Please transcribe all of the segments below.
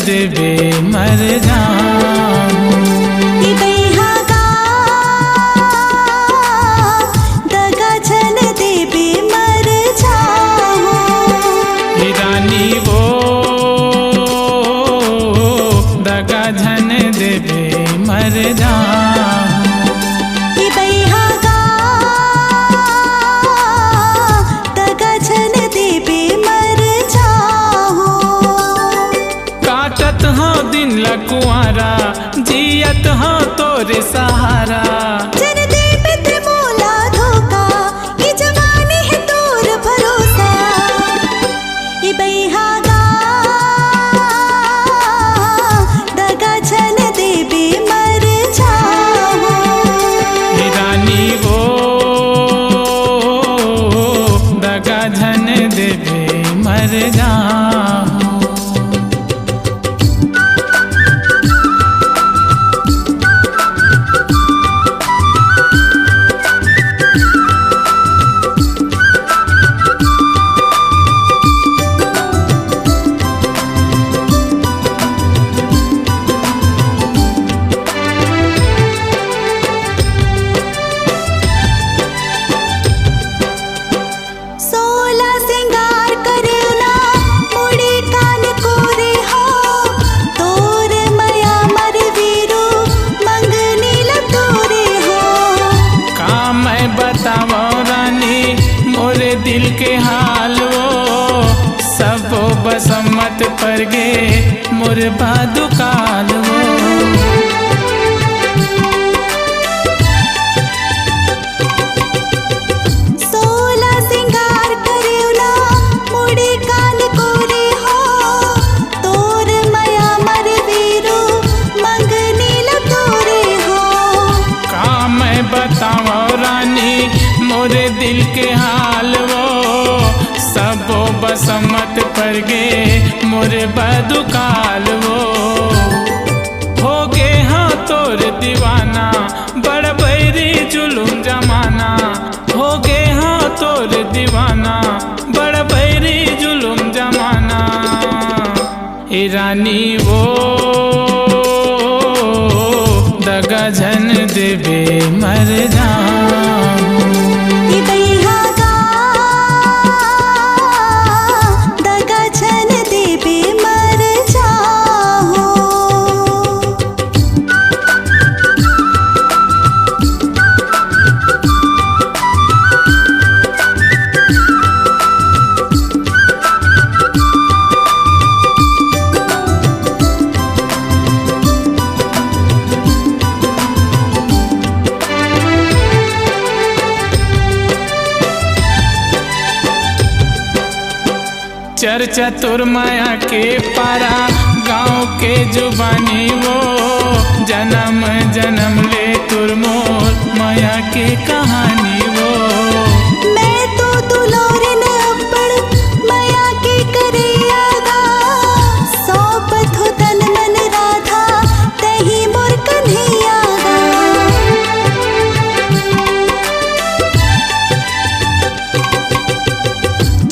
देवे मर जाऊं। दगा जन देवे मर जाऊं। रानी वो दगा जन देवे मर जाऊं। दगा जन देवे मर जाऊं। काटत हो दिन लकुआरा जियत हो तोरे सहारा। जन देवे ते मोला धोखा ये जवानी है तोर भरोसा। ई बैहागा दगा जन देवे मर जाऊं। रानी वो दगा जन देवे मर जाऊं। सोला सिंगार करेला मुड़ी कान कोरे हो। तोर मया मर वीरू मंगनी लतोरे हो। का मैं बतावो रानी मोरे दिल के हाल वो सब बसमत पर गे मोर बादुकाल वो। सोला सिंगार करेला मुड़ी कान कोरे हो। तोर मया मर वीरू मंगनी लतोरे हो। का मैं बतावो रानी मोरे दिल के हाल वो सब बसमत पर गे मोरे बदुकाल वो। हो गे हाँ तोर दीवाना बड़ बैरी जुलुम जमाना। हो गे हाँ तोर दीवाना बड़ बैरी जुलुम जमाना। ए रानी वो दगा जन देवे मर जाऊं। ई बैहागा दगा जन देवे मर जाऊं। चर्चा तोर माया के पारा गाँव के जुबानी वो। जन्म जन्म ले तुर मोर माया के कहानी वो। मैं तो दुलोरन अब्बड़ मया के करियागा। सौंपत हो तन मन राधा तही मोर कन्हैयागा।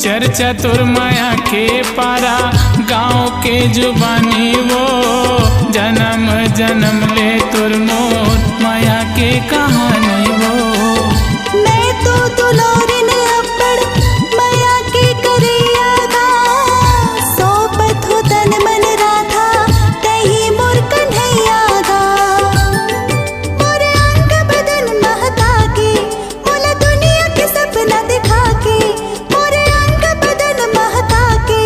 चर्चा तोर माया के पारा गाँव के जुबानी वो। जन्म जन्म ले तुर मोर माया के कहानी वो। मैं तो दुलोरन अब्बड़ मया के करियागा। सौंपत हो तन मन राधा तही मोर कन्हैयागा। मोर अंग बदन महका के मोला दुनिया के सपना दिखा के। मोर अंग बदन महका के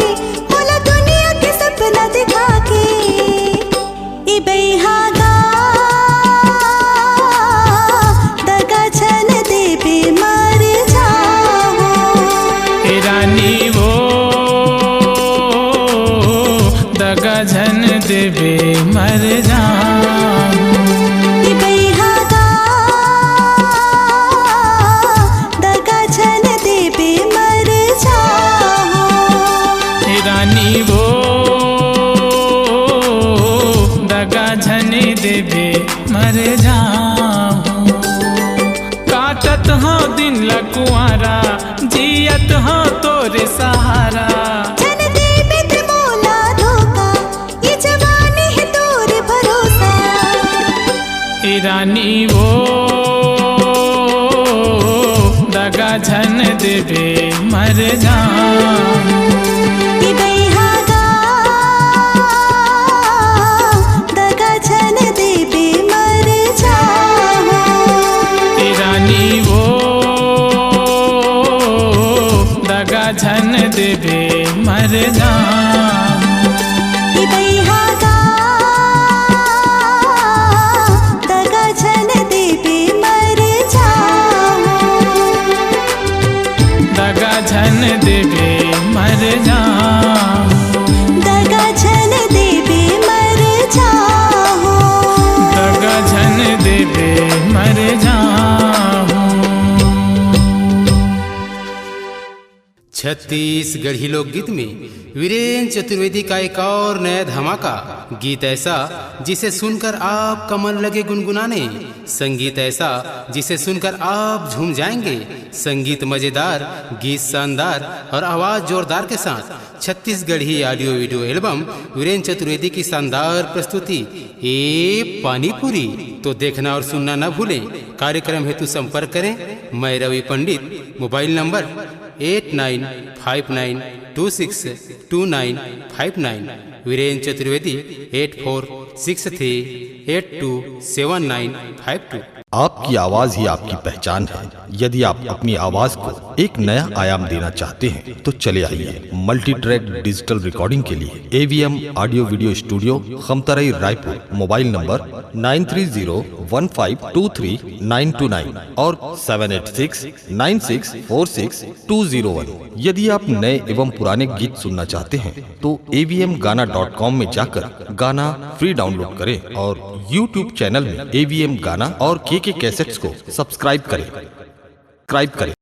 मोला दुनिया के सपना दिखा के। ई बैहागा दगा जन देवे मर जाऊं। ए रानी वो दगा जन देवे मर जाऊं। ई बैहागा दगा जन देवे मर जाऊं। ए रानी वो दगा जन देवे मर जाऊं। काटत हो दिन लकुआरा जियत हो तोरे सहारा। जन देवे ते मोला धोखा ये जवानी रानी वो दगा झन देवे मर जाऊं। बैहागा दगा झन देवे मर जाऊं। रानी वो दगा झन देवे मर जाऊं। बैहागा दगा झन देवे मर जाऊं। दगा झन देवे मर जाऊं। दगा झन देवे मर जाऊं। दगा झन देवे मर जाऊं। छत्तीसगढ़ी लोकगीत में वीरेंद्र चतुर्वेदी का एक और नया धमाका गीत ऐसा जिसे सुनकर आप कमर लगे गुनगुनाने, संगीत ऐसा जिसे सुनकर आप झूम जाएंगे, संगीत मजेदार, गीत शानदार और आवाज जोरदार के साथ Chhattisgarhi audio video album Virendra Chaturvedi की शानदार प्रस्तुति ए पानीपुरी। तो देखना और सुनना न भूलें। कार्यक्रम हेतु संपर्क करें मैं रवि पंडित, मोबाइल नंबर 8959262959, वीरेंद्र चतुर्वेदी 8463827952। आपकी आवाज ही आपकी पहचान है। यदि आप अपनी आवाज को एक नया आयाम देना चाहते हैं तो चले आइए मल्टी ट्रैक डिजिटल रिकॉर्डिंग के लिए AVM audio video studio, Khamtarai, Raipur. Mobile number 9301523929 और 7869646201। यदि आप नए एवं पुराने गीत सुनना चाहते हैं तो avmgana.com में जाकर गाना फ्री डाउनलोड करें और YouTube चैनल में AVM गाना और KK कैसेट्स को सब्सक्राइब करें।